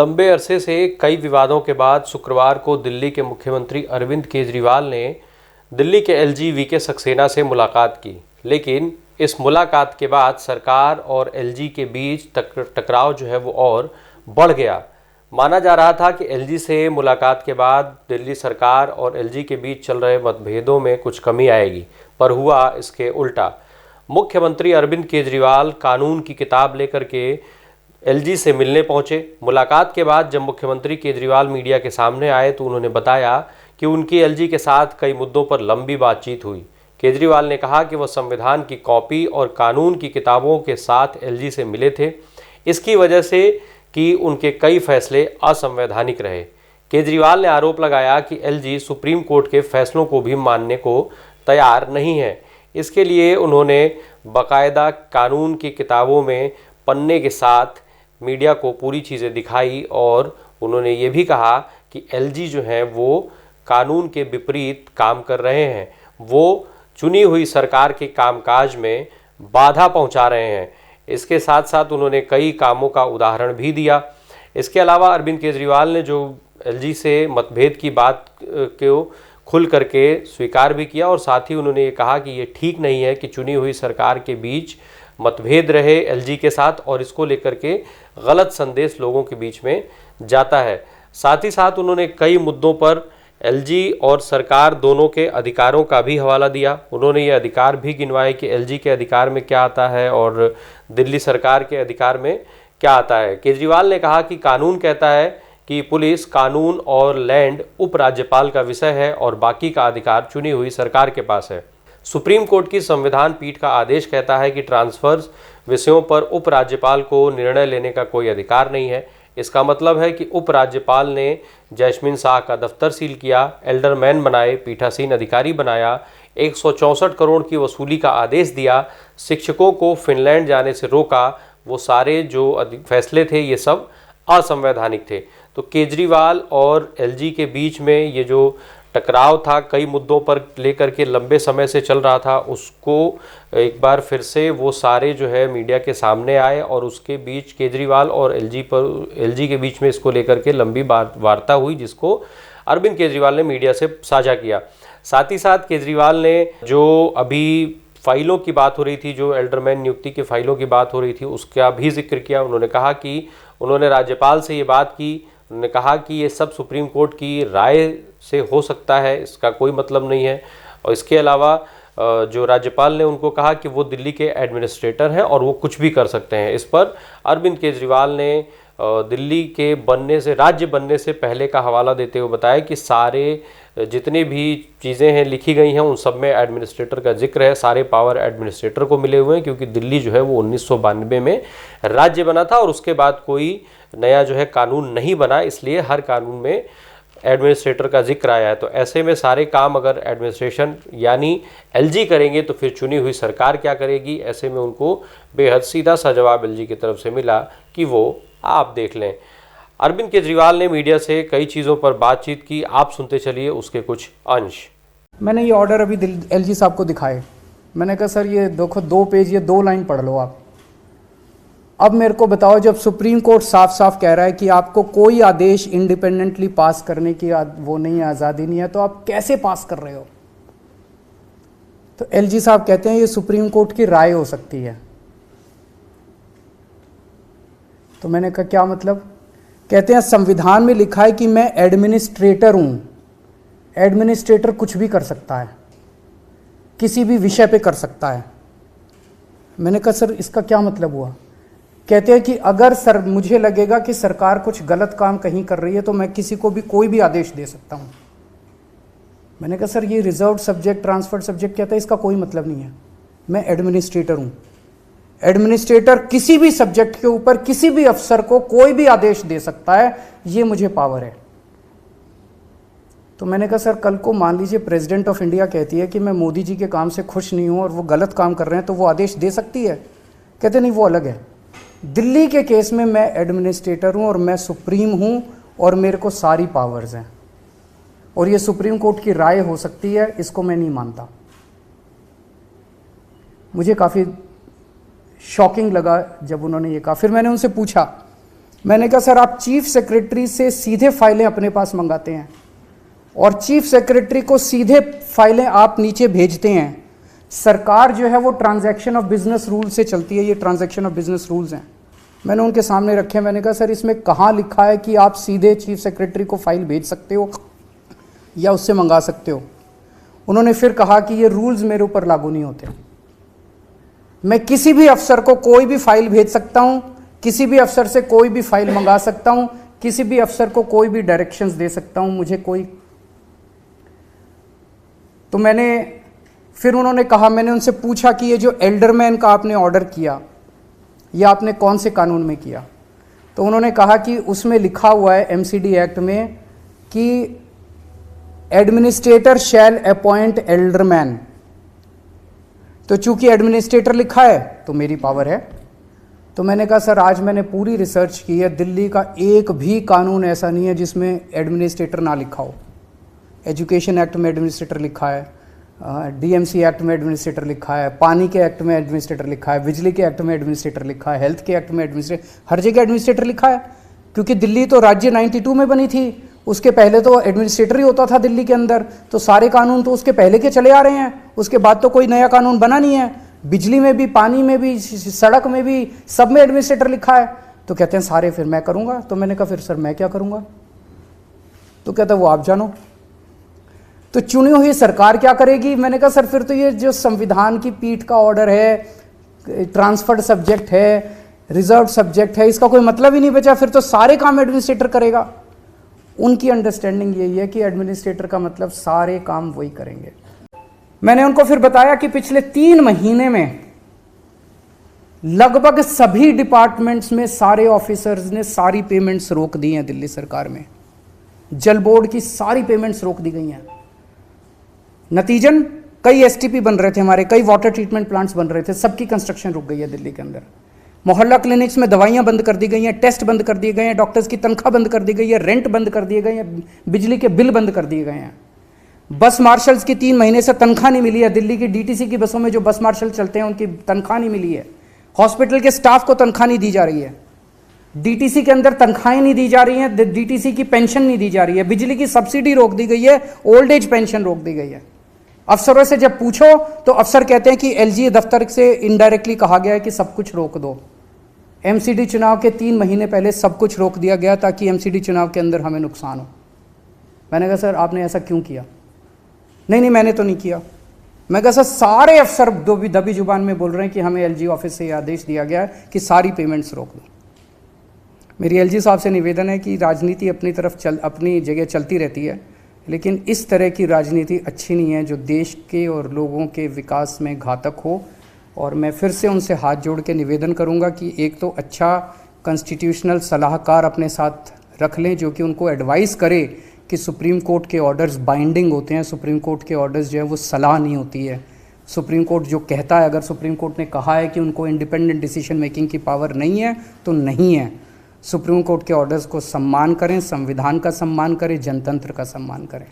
लंबे अरसे से कई विवादों के बाद शुक्रवार को दिल्ली के मुख्यमंत्री अरविंद केजरीवाल ने दिल्ली के एलजी वीके सक्सेना से मुलाकात की। लेकिन इस मुलाकात के बाद सरकार और एलजी के बीच टकराव जो है वो और बढ़ गया। माना जा रहा था कि एलजी से मुलाकात के बाद दिल्ली सरकार और एलजी के बीच चल रहे मतभेदों में कुछ कमी आएगी, पर हुआ इसके उल्टा। मुख्यमंत्री अरविंद केजरीवाल कानून की किताब लेकर के एलजी से मिलने पहुंचे। मुलाकात के बाद जब मुख्यमंत्री केजरीवाल मीडिया के सामने आए तो उन्होंने बताया कि उनकी एलजी के साथ कई मुद्दों पर लंबी बातचीत हुई। केजरीवाल ने कहा कि वह संविधान की कॉपी और कानून की किताबों के साथ एलजी से मिले थे, इसकी वजह से कि उनके कई फैसले असंवैधानिक रहे। केजरीवाल ने आरोप लगाया कि एलजी सुप्रीम कोर्ट के फैसलों को भी मानने को तैयार नहीं है। इसके लिए उन्होंने बाकायदा कानून की किताबों में पन्ने के साथ मीडिया को पूरी चीज़ें दिखाई और उन्होंने ये भी कहा कि एलजी जो है वो कानून के विपरीत काम कर रहे हैं, वो चुनी हुई सरकार के कामकाज में बाधा पहुंचा रहे हैं। इसके साथ साथ उन्होंने कई कामों का उदाहरण भी दिया। इसके अलावा अरविंद केजरीवाल ने जो एलजी से मतभेद की बात को खुल करके स्वीकार भी किया और साथ ही उन्होंने ये कहा कि ये ठीक नहीं है कि चुनी हुई सरकार के बीच मतभेद रहे एलजी के साथ और इसको लेकर के गलत संदेश लोगों के बीच में जाता है। साथ ही साथ उन्होंने कई मुद्दों पर एलजी और सरकार दोनों के अधिकारों का भी हवाला दिया। उन्होंने ये अधिकार भी गिनवाए कि एलजी के अधिकार में क्या आता है और दिल्ली सरकार के अधिकार में क्या आता है। केजरीवाल ने कहा कि कानून कहता है कि पुलिस, कानून और लैंड उपराज्यपाल का विषय है और बाकी का अधिकार चुनी हुई सरकार के पास है। सुप्रीम कोर्ट की संविधान पीठ का आदेश कहता है कि ट्रांसफर्स विषयों पर उपराज्यपाल को निर्णय लेने का कोई अधिकार नहीं है। इसका मतलब है कि उपराज्यपाल ने जैस्मिन शाह का दफ्तर सील किया, एल्डरमैन बनाए, पीठासीन अधिकारी बनाया, 164 करोड़ की वसूली का आदेश दिया, शिक्षकों को फिनलैंड जाने से रोका। वो सारे जो फैसले थे ये सब असंवैधानिक थे। तो केजरीवाल और एलजी के बीच में ये जो टकराव था, कई मुद्दों पर लेकर के लंबे समय से चल रहा था, उसको एक बार फिर से वो सारे जो है मीडिया के सामने आए और उसके बीच केजरीवाल और एलजी के बीच में इसको लेकर के लंबी वार्ता हुई, जिसको अरविंद केजरीवाल ने मीडिया से साझा किया। साथ ही साथ केजरीवाल ने जो अभी फाइलों की बात हो रही थी, जो एल्डरमैन नियुक्ति की फाइलों की बात हो रही थी, उसका भी जिक्र किया। उन्होंने कहा कि उन्होंने राज्यपाल से ये बात की। उन्होंने कहा कि ये सब सुप्रीम कोर्ट की राय से हो सकता है, इसका कोई मतलब नहीं है। और इसके अलावा जो राज्यपाल ने उनको कहा कि वो दिल्ली के एडमिनिस्ट्रेटर हैं और वो कुछ भी कर सकते हैं। इस पर अरविंद केजरीवाल ने दिल्ली के राज्य बनने से पहले का हवाला देते हुए बताया कि सारे जितनी भी चीज़ें हैं लिखी गई हैं उन सब में एडमिनिस्ट्रेटर का जिक्र है। सारे पावर एडमिनिस्ट्रेटर को मिले हुए हैं, क्योंकि दिल्ली जो है वो 1992 में राज्य बना था और उसके बाद कोई नया जो है कानून नहीं बना, इसलिए हर कानून में एडमिनिस्ट्रेटर का जिक्र आया है। तो ऐसे में सारे काम अगर एडमिनिस्ट्रेशन यानी एलजी करेंगे तो फिर चुनी हुई सरकार क्या करेगी। ऐसे में उनको बेहद सीधा सा जवाब एलजी की तरफ से मिला कि वो आप देख लें। अरविंद केजरीवाल ने मीडिया से कई चीज़ों पर बातचीत की, आप सुनते चलिए उसके कुछ अंश। मैंने ये ऑर्डर अभी एलजी साहब को दिखाए। मैंने कहा सर ये देखो 2 पेज, ये 2 लाइन पढ़ लो आप। अब मेरे को बताओ, जब सुप्रीम कोर्ट साफ साफ कह रहा है कि आपको कोई आदेश इंडिपेंडेंटली पास करने की वो नहीं है, आज़ादी नहीं है, तो आप कैसे पास कर रहे हो? तो एलजी साहब कहते हैं ये सुप्रीम कोर्ट की राय हो सकती है। तो मैंने कहा क्या मतलब? कहते हैं संविधान में लिखा है कि मैं एडमिनिस्ट्रेटर हूं। एडमिनिस्ट्रेटर कुछ भी कर सकता है, किसी भी विषय पे कर सकता है। मैंने कहा सर इसका क्या मतलब हुआ? कहते हैं कि अगर मुझे लगेगा कि सरकार कुछ गलत काम कहीं कर रही है तो मैं किसी को भी कोई भी आदेश दे सकता हूं। मैंने कहा सर ये रिजर्व सब्जेक्ट, ट्रांसफर्ड सब्जेक्ट कहता है, इसका कोई मतलब नहीं है। मैं एडमिनिस्ट्रेटर हूं। एडमिनिस्ट्रेटर किसी भी सब्जेक्ट के ऊपर किसी भी अफसर को कोई भी आदेश दे सकता है, ये मुझे पावर है। तो मैंने कहा सर कल को मान लीजिए प्रेसिडेंट ऑफ इंडिया कहती है कि मैं मोदी जी के काम से खुश नहीं हूं और वो गलत काम कर रहे हैं, तो वो आदेश दे सकती है? कहते नहीं, वो अलग है। दिल्ली के केस में मैं एडमिनिस्ट्रेटर हूं और मैं सुप्रीम हूं और मेरे को सारी पावर्स हैं और ये सुप्रीम कोर्ट की राय हो सकती है, इसको मैं नहीं मानता। मुझे काफ़ी शॉकिंग लगा जब उन्होंने ये कहा। फिर मैंने उनसे पूछा, मैंने कहा सर आप चीफ सेक्रेटरी से सीधे फाइलें अपने पास मंगाते हैं और चीफ सेक्रेटरी को सीधे फाइलें आप नीचे भेजते हैं। सरकार जो है वो ट्रांजैक्शन ऑफ बिजनेस रूल से चलती है, ये ट्रांजैक्शन ऑफ बिजनेस रूल्स हैं। मैंने उनके सामने रखे, मैंने कहा सर इसमें कहाँ लिखा है कि आप सीधे चीफ सेक्रेटरी को फाइल भेज सकते हो या उससे मंगा सकते हो। उन्होंने फिर कहा कि ये रूल्स मेरे ऊपर लागू नहीं होते, मैं किसी भी अफसर को कोई भी फाइल भेज सकता हूं, किसी भी अफसर से कोई भी फाइल मंगा सकता हूं, किसी भी अफसर को कोई भी डायरेक्शंस दे सकता हूं, मुझे कोई। तो फिर उन्होंने कहा, मैंने उनसे पूछा कि ये जो एल्डरमैन का आपने ऑर्डर किया ये आपने कौन से कानून में किया? तो उन्होंने कहा कि उसमें लिखा हुआ है एमसीडी एक्ट में कि एडमिनिस्ट्रेटर शैल अपॉइंट एल्डरमैन। तो चूंकि एडमिनिस्ट्रेटर लिखा है तो मेरी पावर है। तो मैंने कहा सर आज मैंने पूरी रिसर्च की है, दिल्ली का एक भी कानून ऐसा नहीं है जिसमें एडमिनिस्ट्रेटर ना लिखा हो। एजुकेशन एक्ट में एडमिनिस्ट्रेटर लिखा है, डीएमसी एक्ट में एडमिनिस्ट्रेटर लिखा है, पानी के एक्ट में एडमिनिस्ट्रेटर लिखा है, बिजली के एक्ट में एडमिनिस्ट्रेटर लिखा है, हेल्थ के एक्ट में एडमिनिस्ट्रेटर, हर जगह एडमिनिस्ट्रेटर लिखा है। क्योंकि दिल्ली तो राज्य 92 में बनी थी, उसके पहले तो एडमिनिस्ट्रेटर ही होता था दिल्ली के अंदर, तो सारे कानून तो उसके पहले के चले आ रहे हैं, उसके बाद तो कोई नया कानून बना नहीं है। बिजली में भी, पानी में भी, सड़क में भी, सब में एडमिनिस्ट्रेटर लिखा है। तो कहते हैं सारे फिर मैं करूंगा। तो मैंने कहा फिर सर मैं क्या करूंगा? तो कहता वो आप जानो। तो चुनी हुई सरकार क्या करेगी? मैंने कहा सर फिर तो ये जो संविधान की पीठ का ऑर्डर है, ट्रांसफर्ड सब्जेक्ट है, रिजर्व सब्जेक्ट है, इसका कोई मतलब ही नहीं बचा, फिर तो सारे काम एडमिनिस्ट्रेटर करेगा। उनकी अंडरस्टैंडिंग यही है कि एडमिनिस्ट्रेटर का मतलब सारे काम वही करेंगे। मैंने उनको फिर बताया कि पिछले 3 महीने में लगभग सभी डिपार्टमेंट्स में सारे ऑफिसर्स ने सारी पेमेंट्स रोक दी हैं। दिल्ली सरकार में जल बोर्ड की सारी पेमेंट्स रोक दी गई हैं। नतीजन कई एसटीपी बन रहे थे हमारे, कई वाटर ट्रीटमेंट प्लांट्स बन रहे थे, सबकी कंस्ट्रक्शन रुक गई है दिल्ली के अंदर। मोहल्ला क्लिनिक्स में दवाइयां बंद कर दी गई हैं, टेस्ट बंद कर दिए गए हैं, डॉक्टर्स की तनख्वाह बंद कर दी गई है, रेंट बंद कर दिए गए हैं, बिजली के बिल बंद कर दिए गए हैं। बस मार्शल्स की 3 महीने से तनख्वाह नहीं मिली है। दिल्ली की डीटीसी की बसों में जो बस मार्शल चलते हैं उनकी तनख्वाह नहीं मिली है। हॉस्पिटल के स्टाफ को तनख्वाह नहीं दी जा रही है। डीटीसी के अंदर तनख्वाहें नहीं दी जा रही हैं, डीटीसी की पेंशन नहीं दी जा रही है, बिजली की सब्सिडी रोक दी गई है, ओल्ड एज पेंशन रोक दी गई है। अफसरों से जब पूछो तो अफसर कहते हैं कि एलजी दफ्तर से इनडायरेक्टली कहा गया है कि सब कुछ रोक दो। एमसीडी चुनाव के 3 महीने पहले सब कुछ रोक दिया गया ताकि एमसीडी चुनाव के अंदर हमें नुकसान हो। मैंने कहा सर आपने ऐसा क्यों किया? नहीं मैंने तो नहीं किया। मैं कहा सर सारे अफसर दबी जुबान में बोल रहे हैं कि हमें एलजी ऑफिस से आदेश दिया गया है कि सारी पेमेंट्स रोक दो। मेरी एलजी साहब से निवेदन है कि राजनीति अपनी जगह चलती रहती है, लेकिन इस तरह की राजनीति अच्छी नहीं है जो देश के और लोगों के विकास में घातक हो। और मैं फिर से उनसे हाथ जोड़ के निवेदन करूंगा कि एक तो अच्छा कॉन्स्टिट्यूशनल सलाहकार अपने साथ रख लें जो कि उनको एडवाइस करे कि सुप्रीम कोर्ट के ऑर्डर्स बाइंडिंग होते हैं। सुप्रीम कोर्ट के ऑर्डर्स जो है वो सलाह नहीं होती है। सुप्रीम कोर्ट जो कहता है, अगर सुप्रीम कोर्ट ने कहा है कि उनको इंडिपेंडेंट डिसीजन मेकिंग की पावर नहीं है तो नहीं है। सुप्रीम कोर्ट के ऑर्डर्स को सम्मान करें, संविधान का सम्मान करें, जनतंत्र का सम्मान करें।